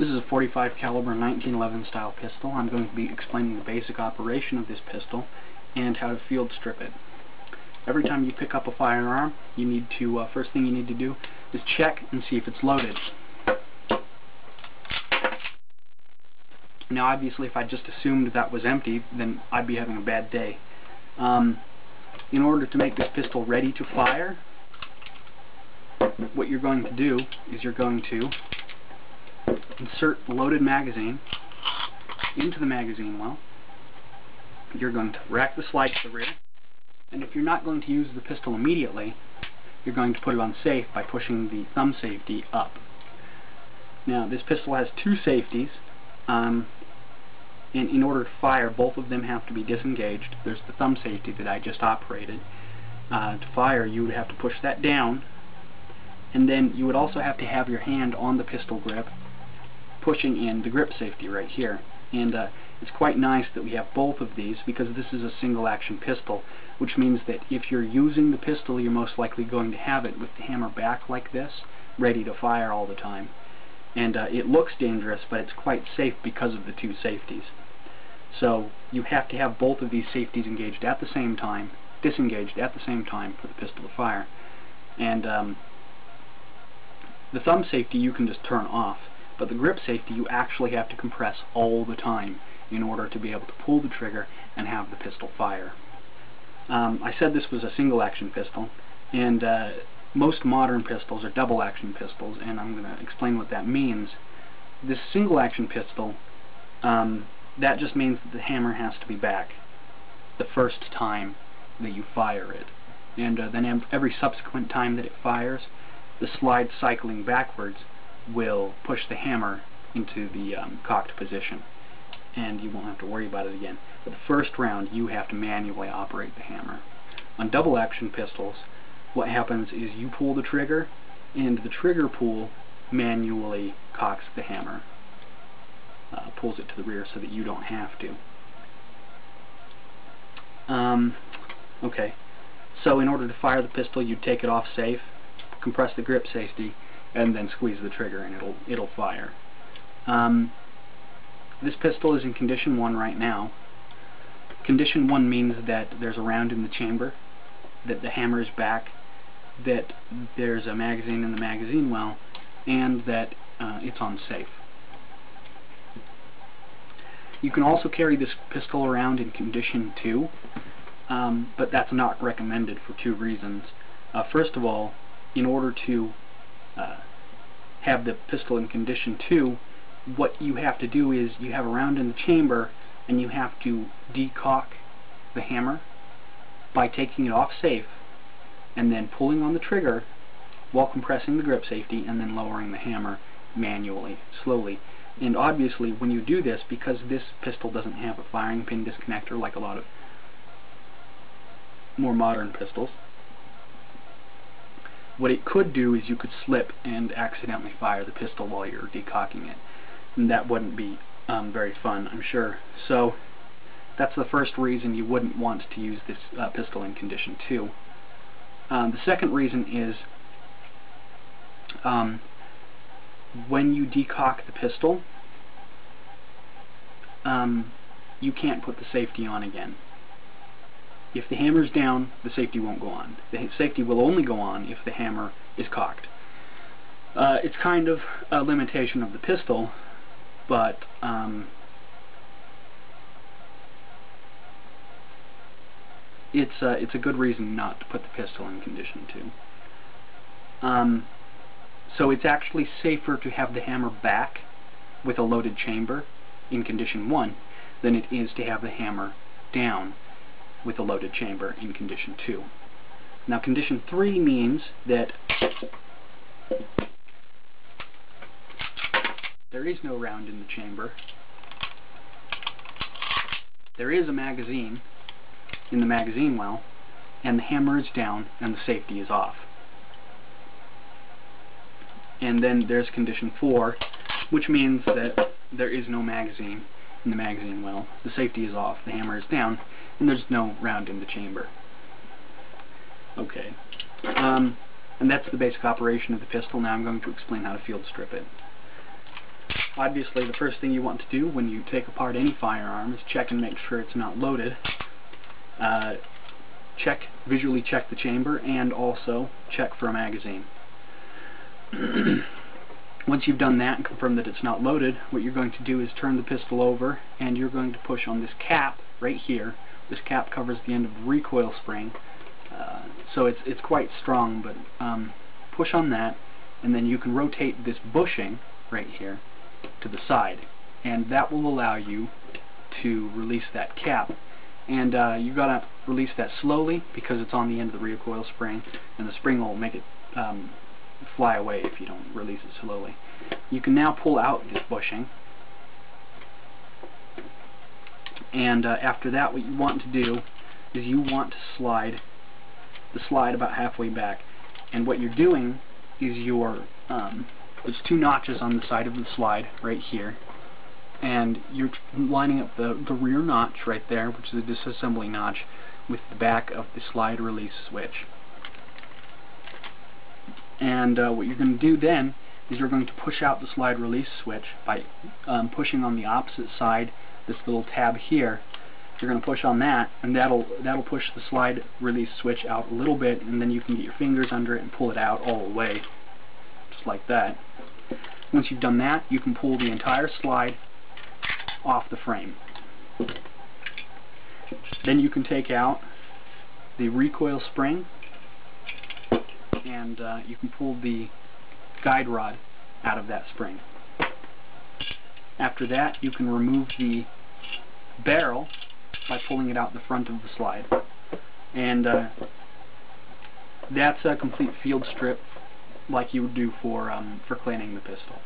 This is a .45 caliber 1911 style pistol. I'm going to be explaining the basic operation of this pistol and how to field strip it. Every time you pick up a firearm, you need to first thing you need to do is check and see if it's loaded. Now obviously if I just assumed that was empty, then I'd be having a bad day. In order to make this pistol ready to fire, what you're going to do is you're going to insert the loaded magazine into the magazine well. You're going to rack the slide to the rear, and if you're not going to use the pistol immediately, you're going to put it on safe by pushing the thumb safety up. Now this pistol has two safeties, and in order to fire, both of them have to be disengaged. There's the thumb safety that I just operated. To fire, you would have to push that down, and then you would also have to have your hand on the pistol grip, pushing in the grip safety right here. And it's quite nice that we have both of these, because this is a single action pistol, which means that if you're using the pistol, you're most likely going to have it with the hammer back like this, ready to fire all the time. And it looks dangerous, but it's quite safe because of the two safeties. So you have to have both of these safeties engaged at the same time, disengaged at the same time for the pistol to fire. And the thumb safety you can just turn off, but the grip safety you actually have to compress all the time in order to be able to pull the trigger and have the pistol fire. I said this was a single action pistol, and most modern pistols are double action pistols, and I'm going to explain what that means. This single action pistol, that just means that the hammer has to be back the first time that you fire it, and then every subsequent time that it fires, the slide cycling backwards will push the hammer into the cocked position, and you won't have to worry about it again. But the first round you have to manually operate the hammer. On double action pistols, what happens is you pull the trigger, and the trigger pull manually cocks the hammer, pulls it to the rear so that you don't have to. Okay, so in order to fire the pistol, you take it off safe, compress the grip safety, and then squeeze the trigger, and it'll fire. This pistol is in condition 1 right now. Condition 1 means that there's a round in the chamber, that the hammer is back, that there's a magazine in the magazine well, and that it's on safe. You can also carry this pistol around in condition 2, but that's not recommended for two reasons. First of all, in order to have the pistol in condition 2, what you have to do is you have a round in the chamber, and you have to decock the hammer by taking it off safe and then pulling on the trigger while compressing the grip safety, and then lowering the hammer manually, slowly. And obviously when you do this, because this pistol doesn't have a firing pin disconnector like a lot of more modern pistols, what it could do is you could slip and accidentally fire the pistol while you're decocking it, and that wouldn't be very fun, I'm sure. So that's the first reason you wouldn't want to use this pistol in condition 2. The second reason is when you decock the pistol, you can't put the safety on again. If the hammer's down, the safety won't go on. The safety will only go on if the hammer is cocked. It's kind of a limitation of the pistol, but it's a good reason not to put the pistol in condition 2. So it's actually safer to have the hammer back with a loaded chamber in condition 1 than it is to have the hammer down with a loaded chamber in condition 2. Now condition 3 means that there is no round in the chamber. There is a magazine in the magazine well, and the hammer is down and the safety is off. And then there's condition 4, which means that there is no magazine in the magazine well, the safety is off, the hammer is down, and there's no round in the chamber. Okay, and that's the basic operation of the pistol. Now I'm going to explain how to field strip it. Obviously, the first thing you want to do when you take apart any firearm is check and make sure it's not loaded. Visually check the chamber, and also check for a magazine. Once you've done that and confirmed that it's not loaded, what you're going to do is turn the pistol over, and you're going to push on this cap right here. This cap covers the end of the recoil spring, so it's quite strong, but push on that, and then you can rotate this bushing right here to the side, and that will allow you to release that cap. And you gotta release that slowly because it's on the end of the recoil spring, and the spring will make it fly away if you don't release it slowly. You can now pull out this bushing, and after that, what you want to do is you want to slide the slide about halfway back. And what you're doing is there's two notches on the side of the slide right here, and you're lining up the rear notch right there, which is a disassembly notch, with the back of the slide release switch. And what you're going to do then is you're going to push out the slide release switch by pushing on the opposite side, this little tab here. You're going to push on that, and that'll push the slide release switch out a little bit, and then you can get your fingers under it and pull it out all the way, just like that. Once you've done that, you can pull the entire slide off the frame. Then you can take out the recoil spring, and you can pull the guide rod out of that spring. After that, you can remove the barrel by pulling it out the front of the slide. And that's a complete field strip like you would do for cleaning the pistol.